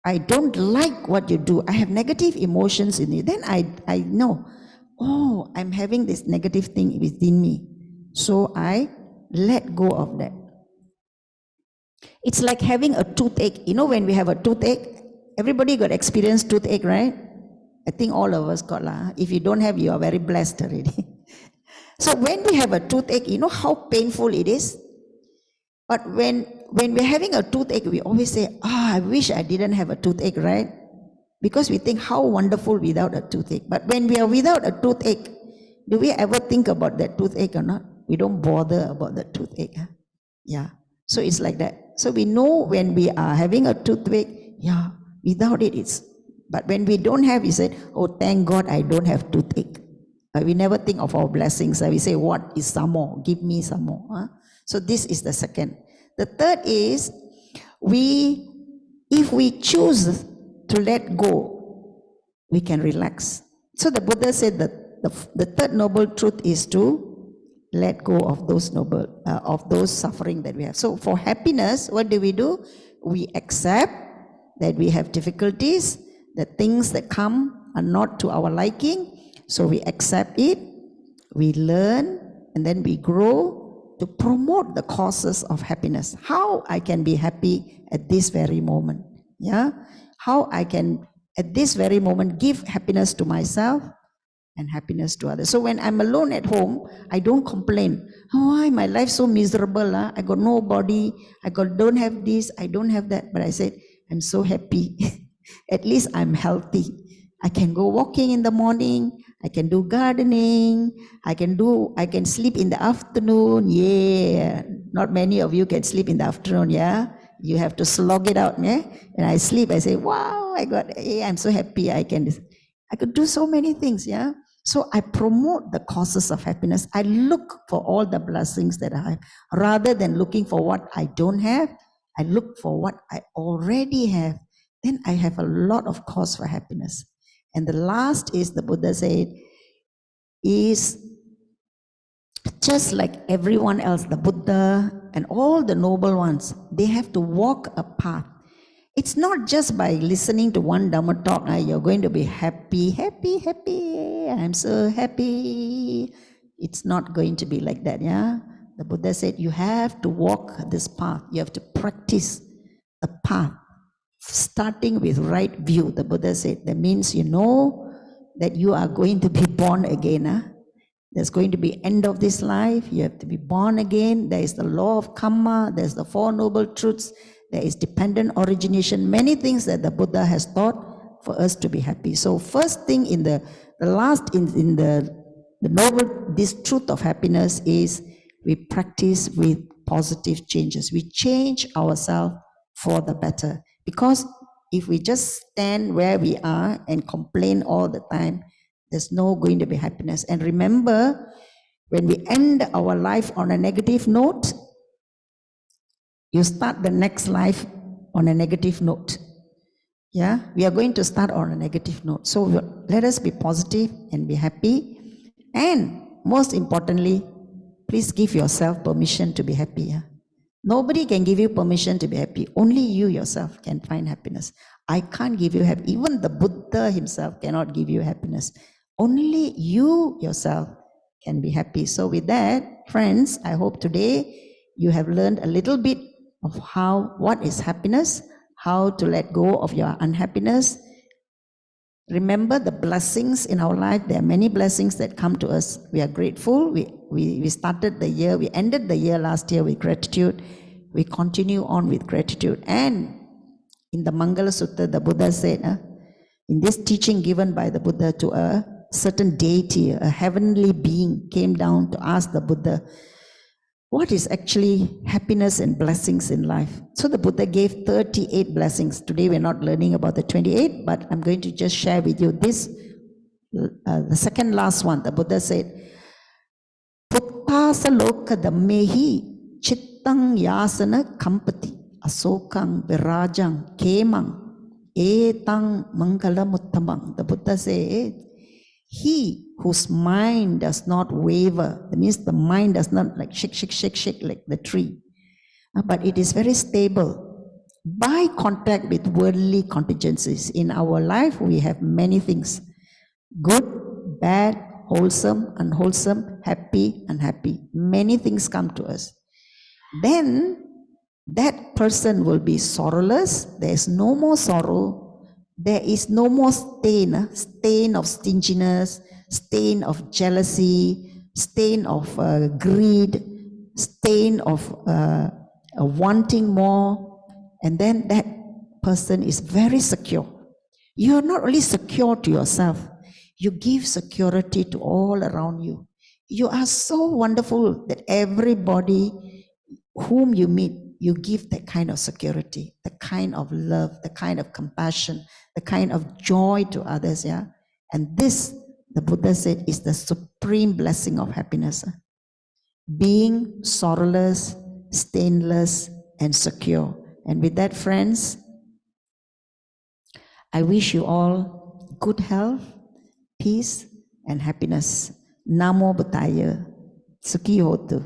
I don't like what you do, I have negative emotions in it, then I know, oh, I'm having this negative thing within me. So I let go of that. It's like having a toothache. You know, when we have a toothache, everybody got experienced toothache, right? I think all of us got lah. If you don't have, you are very blessed already. So when we have a toothache, you know how painful it is? But when we're having a toothache, we always say, I wish I didn't have a toothache, right? Because we think how wonderful without a toothache. But when we are without a toothache, do we ever think about that toothache or not? We don't bother about the toothache. Yeah. So it's like that. So we know when we are having a toothache, yeah, without it, it's. But when we don't have, we say, oh, thank God I don't have toothache. But we never think of our blessings. We say, what is some more? Give me some more. So this is the second. The third is, if we choose to let go, we can relax. So the Buddha said that the third noble truth is to let go of those suffering that we have. So for happiness, what do? We accept that we have difficulties, that things that come are not to our liking. So we accept it, we learn, and then we grow to promote the causes of happiness. How I can be happy at this very moment. Yeah? How I can, at this very moment, give happiness to myself and happiness to others. So when I'm alone at home, I don't complain. Why my life so miserable? I got nobody. Don't have this. I don't have that. But I said, I'm so happy. At least I'm healthy. I can go walking in the morning. I can do gardening. I can sleep in the afternoon. Yeah. Not many of you can sleep in the afternoon, yeah? You have to slog it out, yeah? And I sleep, I say, wow, I'm so happy. I could do so many things, yeah? So I promote the causes of happiness. I look for all the blessings that I have. Rather than looking for what I don't have, I look for what I already have. Then I have a lot of cause for happiness. And the last is, the Buddha said, is just like everyone else, the Buddha and all the noble ones, they have to walk a path. It's not just by listening to one Dhamma talk, you're going to be happy, happy, happy, I'm so happy. It's not going to be like that, yeah? The Buddha said you have to walk this path. You have to practice the path, starting with right view. The Buddha said that means you know that you are going to be born again, huh? There's going to be end of this life. You have to be born again. There is the law of karma. There's the Four Noble Truths. There is dependent origination. Many things that the Buddha has taught for us to be happy. So first thing in the last in the noble, this truth of happiness is we practice with positive changes. We change ourselves for the better. Because if we just stand where we are and complain all the time, there's no going to be happiness. And remember, when we end our life on a negative note, you start the next life on a negative note. Yeah, we are going to start on a negative note. So let us be positive and be happy. And most importantly, please give yourself permission to be happy. Yeah? Nobody can give you permission to be happy. Only you yourself can find happiness. I can't give you happiness. Even the Buddha himself cannot give you happiness. Only you yourself can be happy. So with that, friends, I hope today you have learned a little bit of what is happiness, how to let go of your unhappiness. Remember the blessings in our life. There are many blessings that come to us. We are grateful. We started the year, we ended the year last year with gratitude. We continue on with gratitude. And in the Mangala Sutta, the Buddha said, in this teaching given by the Buddha to a certain deity, a heavenly being came down to ask the Buddha, what is actually happiness and blessings in life? So the Buddha gave 38 blessings. Today we're not learning about the 28, but I'm going to just share with you this, the second last one. The Buddha said, Puttasa loka dhammehi chittang yasana kampati asokang virajang kemang etang mangalamuttamang. The Buddha said, he whose mind does not waver, that means the mind does not like shake like the tree, but it is very stable. By contact with worldly contingencies in our life, we have many things: good, bad, wholesome, unwholesome, happy, unhappy. Many things come to us. Then that person will be sorrowless. There is no more sorrow. There is no more stain of stinginess, stain of jealousy, stain of greed, stain of wanting more. And then that person is very secure. You are not only secure to yourself, you give security to all around you. You are so wonderful that everybody whom you meet, you give that kind of security, the kind of love, the kind of compassion, the kind of joy to others, yeah? And this, the Buddha said, is the supreme blessing of happiness. Being sorrowless, stainless, and secure. And with that, friends, I wish you all good health, peace, and happiness. Namo Buddhaya. Sukhi Hotu.